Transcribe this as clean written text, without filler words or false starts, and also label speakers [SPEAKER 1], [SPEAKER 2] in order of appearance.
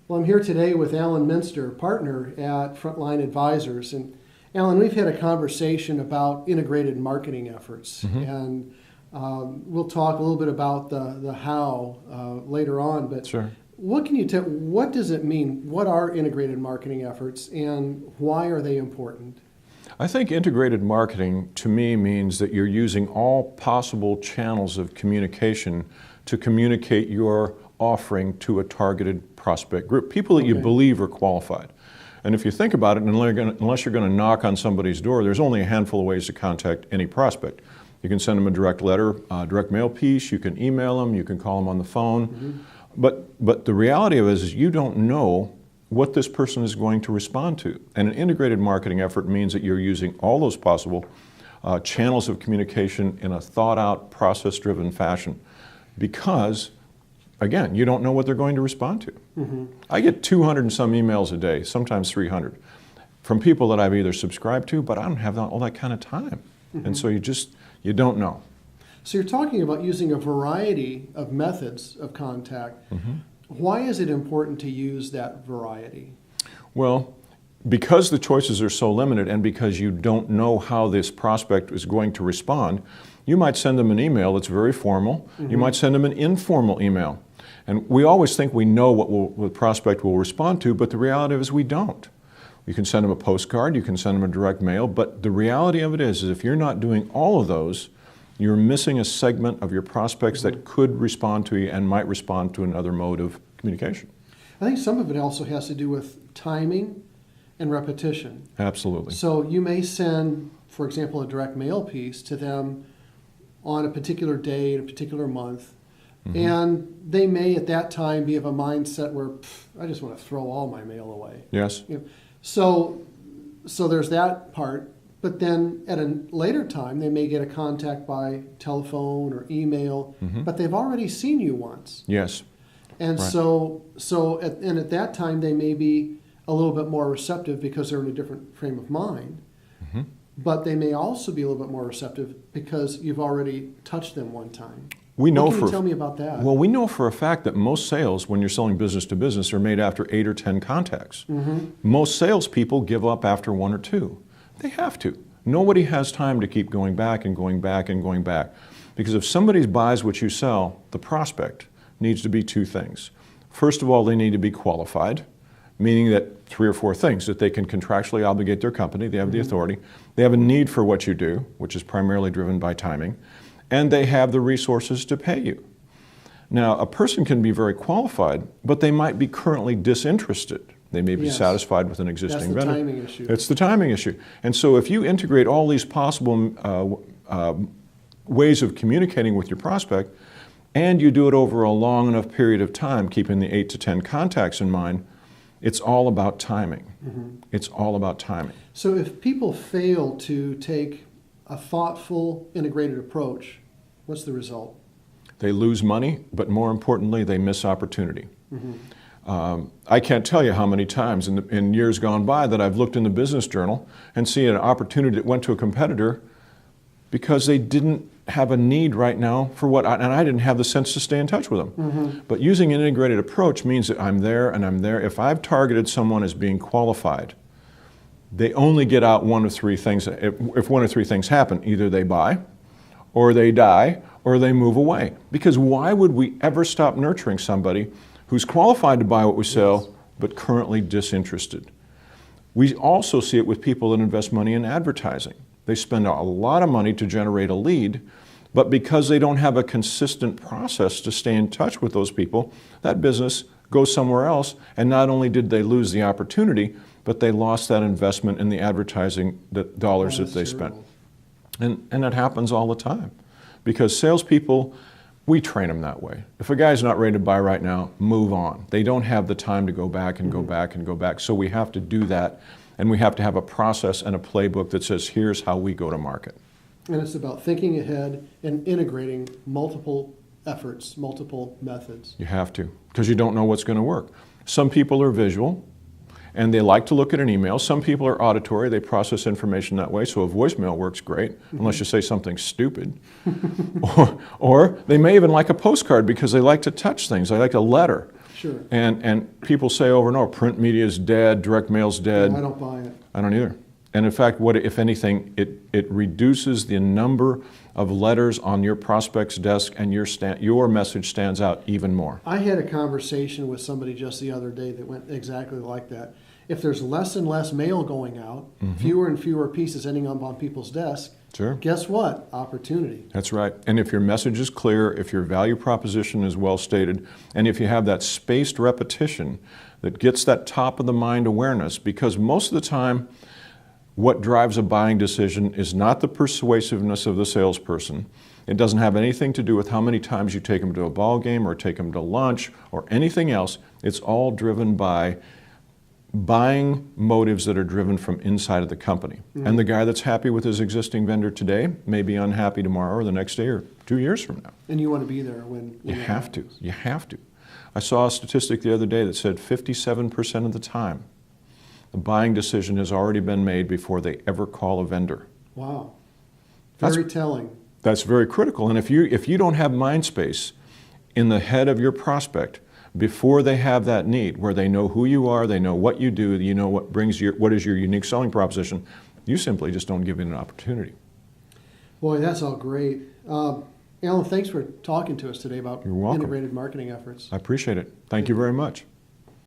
[SPEAKER 1] Well, I'm here today with Alan Minster, partner at Frontline Advisors. And Alan, we've had a conversation about integrated marketing efforts. And we'll talk a little bit about the how later on. But
[SPEAKER 2] Sure.
[SPEAKER 1] what can you tell? What does it mean? What are integrated marketing efforts, and why are they important?
[SPEAKER 2] I think integrated marketing to me means that you're using all possible channels of communication to communicate your offering to a targeted prospect group, people that you believe are qualified. And if you think about it, unless you're going to knock on somebody's door, there's only a handful of ways to contact any prospect. You can send them a direct letter, direct mail piece, you can email them, you can call them on the phone. But the reality of it is you don't know what this person is going to respond to. And an integrated marketing effort means that you're using all those possible channels of communication in a thought-out, process-driven fashion. Because, again, you don't know what they're going to respond to. I get 200 and some emails a day, sometimes 300, from people that I've either subscribed to, but I don't have all that kind of time. And so you don't know.
[SPEAKER 1] So you're talking about using a variety of methods of contact. Why is it important to use that variety?
[SPEAKER 2] Well, because the choices are so limited and because you don't know how this prospect is going to respond, you might send them an email that's very formal. You might send them an informal email. And we always think we know what the prospect will respond to, but the reality is we don't. You can send them a postcard, you can send them a direct mail, but the reality of it is if you're not doing all of those, you're missing a segment of your prospects that could respond to you and might respond to another mode of communication.
[SPEAKER 1] I think some of it also has to do with timing and repetition.
[SPEAKER 2] Absolutely.
[SPEAKER 1] So you may send, for example, a direct mail piece to them on a particular day in a particular month, and they may at that time be of a mindset where, I just want to throw all my mail away.
[SPEAKER 2] Yes.
[SPEAKER 1] You know, so there's that part. But then at a later time, they may get a contact by telephone or email, but they've already seen you once.
[SPEAKER 2] Yes.
[SPEAKER 1] And
[SPEAKER 2] right.
[SPEAKER 1] at that time, they may be a little bit more receptive because they're in a different frame of mind. But they may also be a little bit more receptive because you've already touched them one time.
[SPEAKER 2] We know
[SPEAKER 1] what can you tell me about that?
[SPEAKER 2] Well, we know for a fact that most sales, when you're selling business to business, are made after 8 or 10 contacts. Most salespeople give up after 1 or 2. They have to. Nobody has time to keep going back and going back and going back. Because if somebody buys what you sell, the prospect needs to be 2 things. First of all, they need to be qualified, meaning that 3 or 4 things, that they can contractually obligate their company, they have the authority, they have a need for what you do, which is primarily driven by timing, and they have the resources to pay you. Now, a person can be very qualified, but they might be currently disinterested. They may be satisfied with an existing vendor.
[SPEAKER 1] That's the timing issue.
[SPEAKER 2] It's the timing issue. And so if you integrate all these possible ways of communicating with your prospect, and you do it over a long enough period of time, keeping the 8 to 10 contacts in mind, it's all about timing. It's all about timing.
[SPEAKER 1] So if people fail to take a thoughtful, integrated approach, what's the result?
[SPEAKER 2] They lose money, but more importantly, they miss opportunity. I can't tell you how many times in years gone by that I've looked in the business journal and see an opportunity that went to a competitor because they didn't have a need right now for and I didn't have the sense to stay in touch with them. But using an integrated approach means that I'm there and I'm there. If I've targeted someone as being qualified, they only get out 1 of 3 things. If 1 or 3 things happen, either they buy, or they die, or they move away. Because why would we ever stop nurturing somebody who's qualified to buy what we sell, but currently disinterested? We also see it with people that invest money in advertising. They spend a lot of money to generate a lead, but because they don't have a consistent process to stay in touch with those people, that business goes somewhere else, and not only did they lose the opportunity, but they lost that investment in the advertising dollars that they spent. And that happens all the time. Because salespeople, we train them that way. If a guy's not ready to buy right now, move on. They don't have the time to go back and go back and go back. So we have to do that, and we have to have a process and a playbook that says, here's how we go to market.
[SPEAKER 1] And it's about thinking ahead and integrating multiple efforts, multiple methods.
[SPEAKER 2] You have to, because you don't know what's going to work. Some people are visual, and they like to look at an email. Some people are auditory. They process information that way, so a voicemail works great, unless you say something stupid. or they may even like a postcard because they like to touch things. They like a letter.
[SPEAKER 1] Sure.
[SPEAKER 2] And people say over and over, print media is dead, direct mail's dead.
[SPEAKER 1] No, I don't buy it.
[SPEAKER 2] I don't either. And in fact, what if anything, it reduces the number of letters on your prospect's desk, and your message stands out even more.
[SPEAKER 1] I had a conversation with somebody just the other day that went exactly like that. If there's less and less mail going out, fewer and fewer pieces ending up on people's desks,
[SPEAKER 2] Sure.
[SPEAKER 1] guess what? Opportunity.
[SPEAKER 2] That's right. And if your message is clear, if your value proposition is well stated, and if you have that spaced repetition that gets that top of the mind awareness, because most of the time, what drives a buying decision is not the persuasiveness of the salesperson. It doesn't have anything to do with how many times you take them to a ball game or take them to lunch or anything else. It's all driven by buying motives that are driven from inside of the company. And the guy that's happy with his existing vendor today may be unhappy tomorrow or the next day or 2 years from now.
[SPEAKER 1] And you want to be there when
[SPEAKER 2] You have to. You have to. I saw a statistic the other day that said 57% of the time, the buying decision has already been made before they ever call a vendor.
[SPEAKER 1] Wow. Very telling.
[SPEAKER 2] That's very critical. And if you don't have mind space in the head of your prospect before they have that need, where they know who you are, they know what you do, you know what is your unique selling proposition, you simply just don't give it an opportunity.
[SPEAKER 1] Boy, that's all great. Alan, thanks for talking to us today about
[SPEAKER 2] You're welcome.
[SPEAKER 1] integrated marketing efforts.
[SPEAKER 2] I appreciate it. Thank you very much.